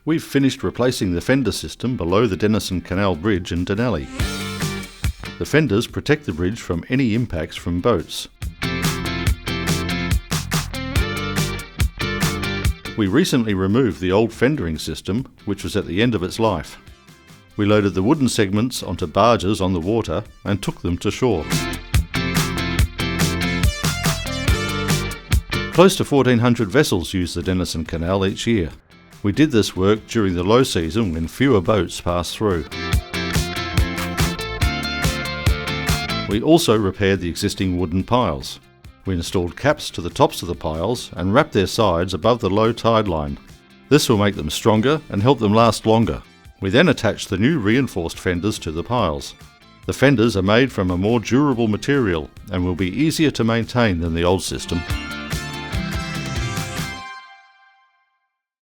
We've finished replacing the fender system below the Denison Canal Bridge in Dunalley. The fenders protect the bridge from any impacts from boats. We recently removed the old fendering system, which was at the end of its life. We loaded the wooden segments onto barges on the water and took them to shore. Close to 1,400 vessels use the Denison Canal each year. We did this work during the low season when fewer boats pass through. We also repaired the existing wooden piles. We installed caps to the tops of the piles and wrapped their sides above the low tide line. This will make them stronger and help them last longer. We then attached the new reinforced fenders to the piles. The fenders are made from a more durable material and will be easier to maintain than the old system.